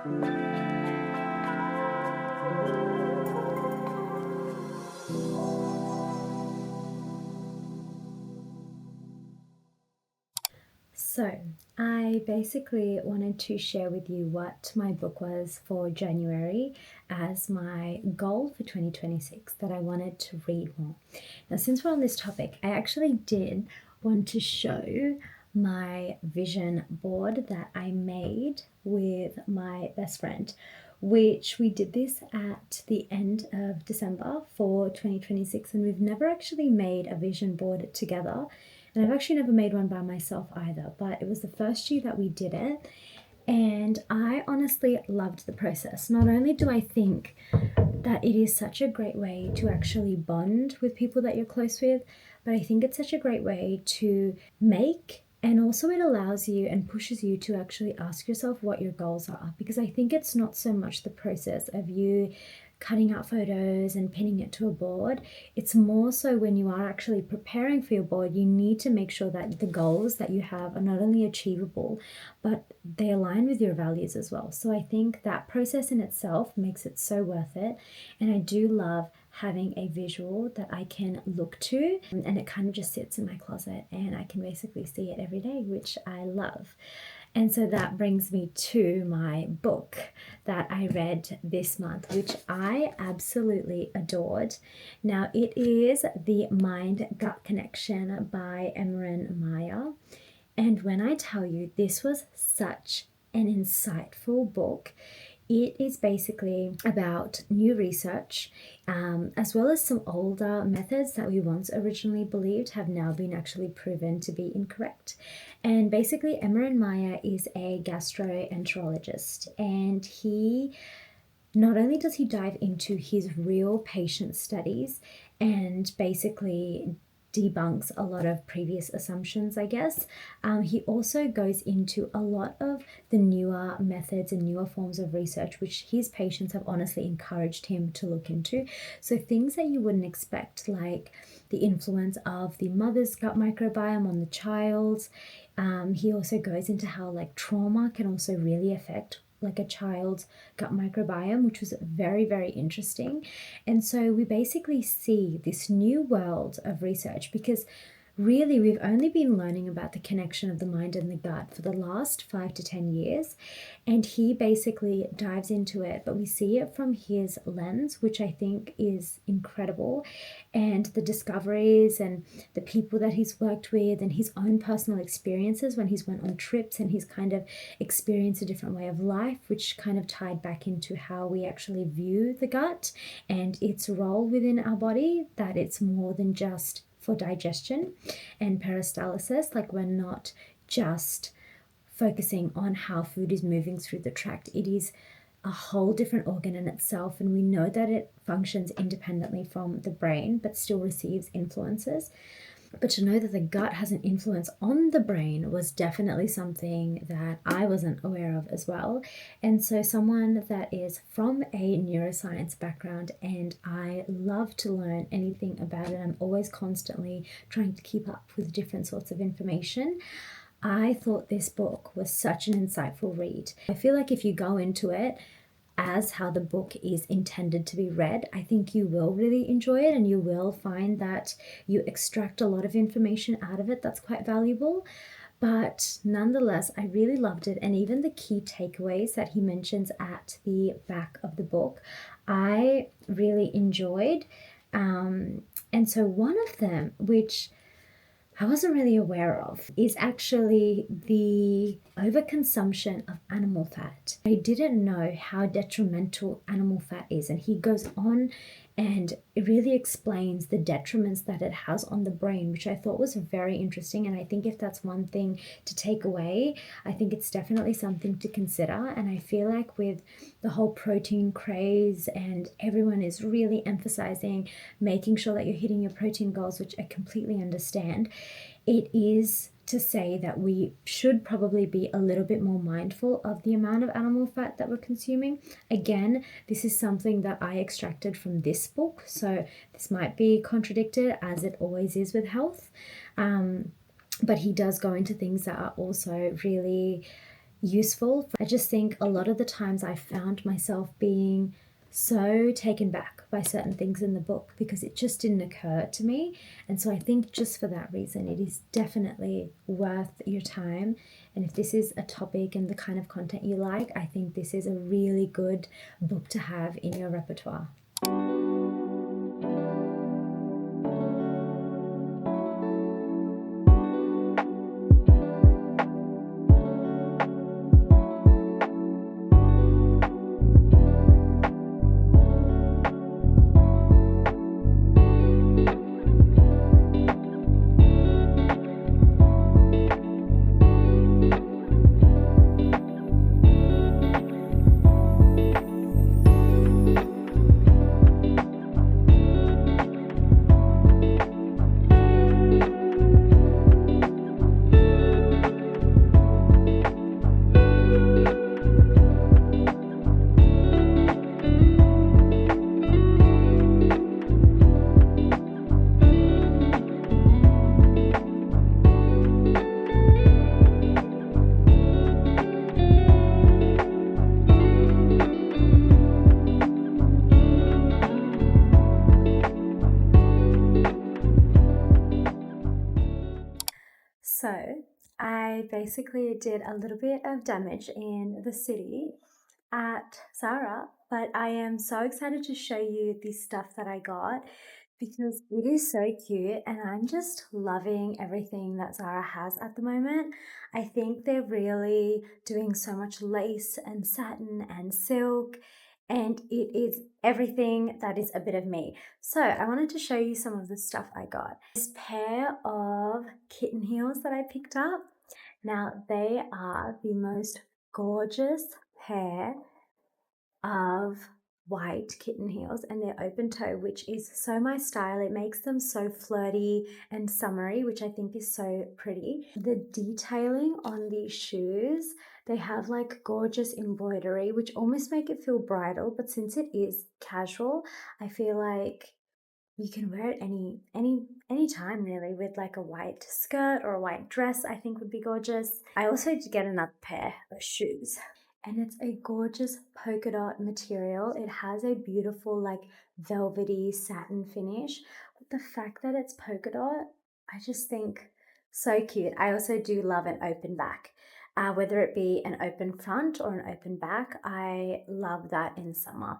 So, I basically wanted to share with you what my book was for January as my goal for 2026, that I wanted to read more. Now, since we're on this topic, I actually did want to show my vision board that I made with my best friend, which we did this at the end of December for 2026, and we've never actually made a vision board together. And I've actually never made one by myself either, but it was the first year that we did it. And I honestly loved the process. Not only do I think that it is such a great way to actually bond with people that you're close with, but I think it's such a great way to make, and also it allows you and pushes you to actually ask yourself what your goals are, because I think it's not so much the process of you cutting out photos and pinning it to a board. It's more so when you are actually preparing for your board, you need to make sure that the goals that you have are not only achievable, but they align with your values as well. So I think that process in itself makes it so worth it. And I do love having a visual that I can look to, and it kind of just sits in my closet and I can basically see it every day, which I love. And so that brings me to my book that I read this month, which I absolutely adored. Now, it is The Mind Gut Connection by Emran Maya. And when I tell you, this was such an insightful book. It is basically about new research, as well as some older methods that we once originally believed have now been actually proven to be incorrect. And basically, Emran Maya is a gastroenterologist, and he not only does he dive into his real patient studies and basically debunks a lot of previous assumptions, I guess. He also goes into a lot of the newer methods and newer forms of research, which his patients have honestly encouraged him to look into. So things that you wouldn't expect, like the influence of the mother's gut microbiome on the child's. He also goes into how like trauma can also really affect like a child's gut microbiome, which was very, very interesting. And so we basically see this new world of research, because really we've only been learning about the connection of the mind and the gut for the last 5 to 10 years. And he basically dives into it, but we see it from his lens, which I think is incredible. And the discoveries and the people that he's worked with and his own personal experiences when he's went on trips and he's kind of experienced a different way of life, which kind of tied back into how we actually view the gut and its role within our body, that it's more than just for digestion and peristalsis. Like, we're not just focusing on how food is moving through the tract. It is a whole different organ in itself, and we know that it functions independently from the brain but still receives influences. But to know that the gut has an influence on the brain was definitely something that I wasn't aware of as well. And so someone that is from a neuroscience background, and I love to learn anything about it, I'm always constantly trying to keep up with different sorts of information. I thought this book was such an insightful read. I feel like if you go into it as how the book is intended to be read, I think you will really enjoy it, and you will find that you extract a lot of information out of it that's quite valuable. But nonetheless, I really loved it. And even the key takeaways that he mentions at the back of the book, I really enjoyed. And so one of them, which I wasn't really aware of, is actually the overconsumption of animal fat. I didn't know how detrimental animal fat is, and he goes on and it really explains the detriments that it has on the brain, which I thought was very interesting. And I think if that's one thing to take away, I think it's definitely something to consider. And I feel like with the whole protein craze, and everyone is really emphasizing making sure that you're hitting your protein goals, which I completely understand, it is to say that we should probably be a little bit more mindful of the amount of animal fat that we're consuming. Again, this is something that I extracted from this book, so this might be contradicted, as it always is with health. But he does go into things that are also really useful. I just think a lot of the times I found myself being so taken back by certain things in the book because it just didn't occur to me. And so I think just for that reason, it is definitely worth your time. And if this is a topic and the kind of content you like, I think this is a really good book to have in your repertoire. So I basically did a little bit of damage in the city at Zara, but I am so excited to show you the stuff that I got because it is so cute and I'm just loving everything that Zara has at the moment. I think they're really doing so much lace and satin and silk, and it is everything that is a bit of me. So I wanted to show you some of the stuff I got. This pair of kitten heels that I picked up. Now they are the most gorgeous pair of white kitten heels, and they're open toe, which is so my style. It makes them so flirty and summery, which I think is so pretty. The detailing on these shoes, they have like gorgeous embroidery, which almost make it feel bridal, but since it is casual, I feel like you can wear it any time really, with like a white skirt or a white dress. I think would be gorgeous. I also did get another pair of shoes, and it's a gorgeous polka dot material. It has a beautiful like velvety satin finish. But the fact that it's polka dot, I just think so cute. I also do love an open back. Whether it be an open front or an open back, I love that in summer.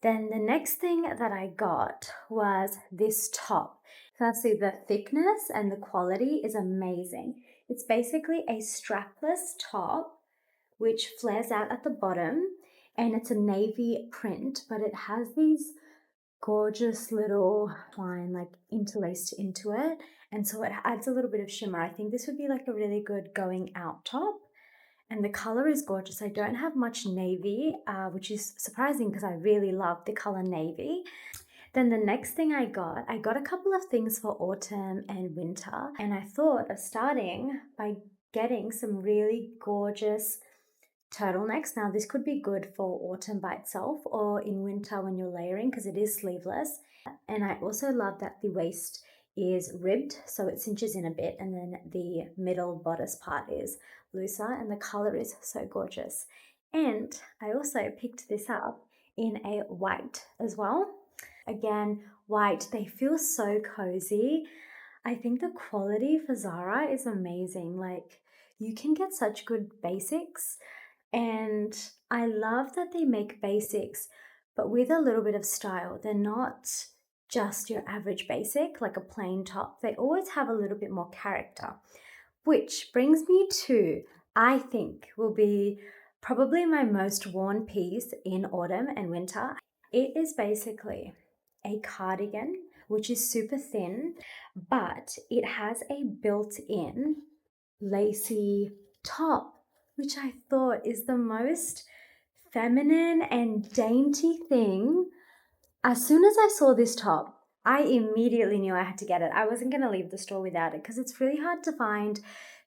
Then the next thing that I got was this top. Firstly, the thickness and the quality is amazing. It's basically a strapless top which flares out at the bottom, and it's a navy print, but it has these gorgeous little twine like interlaced into it, and so it adds a little bit of shimmer. I think this would be like a really good going out top, and the color is gorgeous. I don't have much navy, which is surprising because I really love the color navy. Then the next thing I got a couple of things for autumn and winter, and I thought of starting by getting some really gorgeous turtlenecks. Now this could be good for autumn by itself or in winter when you're layering because it is sleeveless. And I also love that the waist is ribbed so it cinches in a bit, and then the middle bodice part is looser, and the color is so gorgeous. And I also picked this up in a white as well. Again, white, they feel so cozy. I think the quality for Zara is amazing. Like, you can get such good basics, and I love that they make basics, but with a little bit of style. They're not just your average basic, like a plain top. They always have a little bit more character, which brings me to, I think, will be probably my most worn piece in autumn and winter. It is basically a cardigan, which is super thin, but it has a built-in lacy top, which I thought is the most feminine and dainty thing. As soon as I saw this top, I immediately knew I had to get it. I wasn't going to leave the store without it because it's really hard to find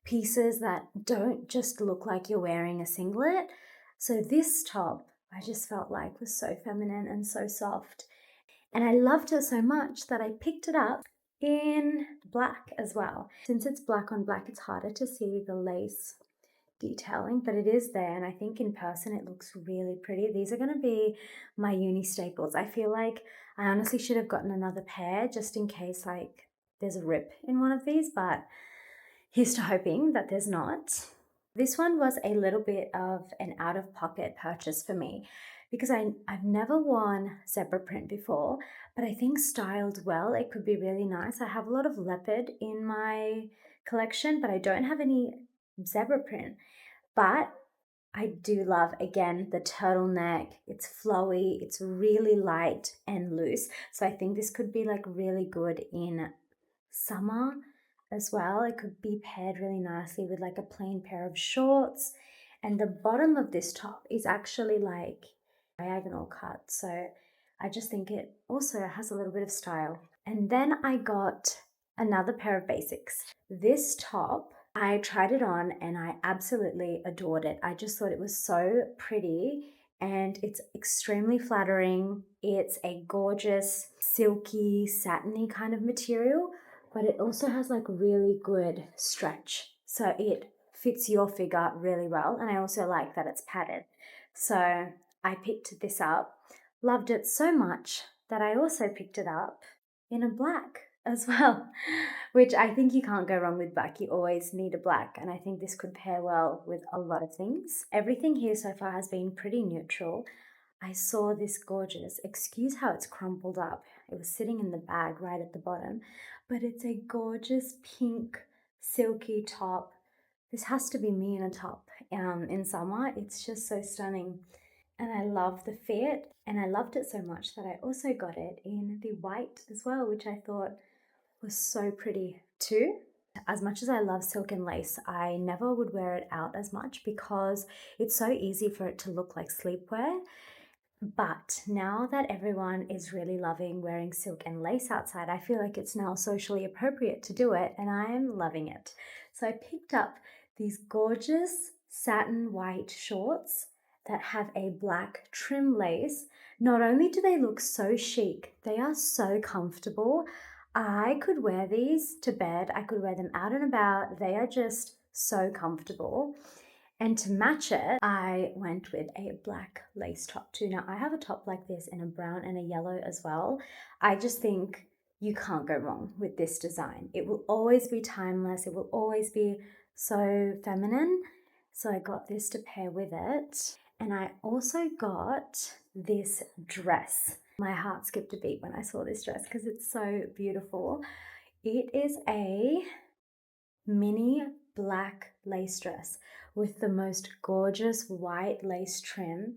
pieces that don't just look like you're wearing a singlet. So this top, I just felt like was so feminine and so soft. And I loved it so much that I picked it up in black as well. Since it's black on black, it's harder to see the lace detailing, but it is there, and I think in person it looks really pretty. These are going to be my uni staples. I feel like I honestly should have gotten another pair just in case like there's a rip in one of these, but here's to hoping that there's not. This one was a little bit of an out-of-pocket purchase for me because I've never worn zebra print before, but I think styled well, it could be really nice. I have a lot of leopard in my collection, but I don't have any zebra print. But I do love, again, the turtleneck. It's flowy, it's really light and loose. So I think this could be like really good in summer as well. It could be paired really nicely with like a plain pair of shorts. And the bottom of this top is actually like diagonal cut. So I just think it also has a little bit of style. And then I got another pair of basics. This top, I tried it on and I absolutely adored it. I just thought it was so pretty and it's extremely flattering. It's a gorgeous, silky, satiny kind of material, but it also has like really good stretch. So it fits your figure really well. And I also like that it's padded. So I picked this up, loved it so much that I also picked it up in a black as well, which I think you can't go wrong with black. You always need a black, and I think this could pair well with a lot of things. Everything here so far has been pretty neutral. I saw this gorgeous, excuse how it's crumpled up. It was sitting in the bag right at the bottom, but it's a gorgeous pink silky top. This has to be me in a top in summer. It's just so stunning. And I love the fit, and I loved it so much that I also got it in the white as well, which I thought was so pretty too. As much as I love silk and lace, I never would wear it out as much because it's so easy for it to look like sleepwear. But now that everyone is really loving wearing silk and lace outside, I feel like it's now socially appropriate to do it, and I am loving it. So I picked up these gorgeous satin white shorts that have a black trim lace. Not only do they look so chic, they are so comfortable. I could wear these to bed, I could wear them out and about. They are just so comfortable. And to match it, I went with a black lace top too. Now, I have a top like this in a brown and a yellow as well. I just think you can't go wrong with this design. It will always be timeless. It will always be so feminine. So I got this to pair with it. And I also got this dress. My heart skipped a beat when I saw this dress because it's so beautiful. It is a mini black lace dress with the most gorgeous white lace trim,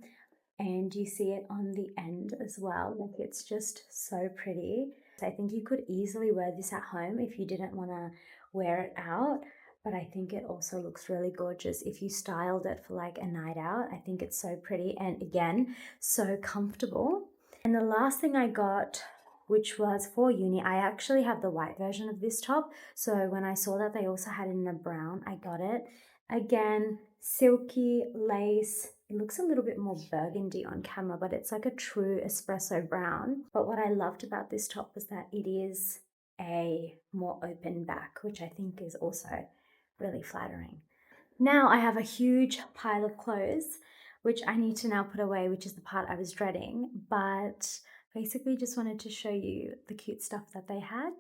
and you see it on the end as well. Like, it's just so pretty. I think you could easily wear this at home if you didn't want to wear it out, but I think it also looks really gorgeous if you styled it for like a night out. I think it's so pretty and again so comfortable. And the last thing I got, which was for uni, I actually have the white version of this top, so when I saw that they also had it in a brown, I got it. Again, silky lace. It looks a little bit more burgundy on camera, but it's like a true espresso brown. But what I loved about this top was that it is a more open back, which I think is also really flattering. Now I have a huge pile of clothes, which I need to now put away, which is the part I was dreading. But basically just wanted to show you the cute stuff that they had.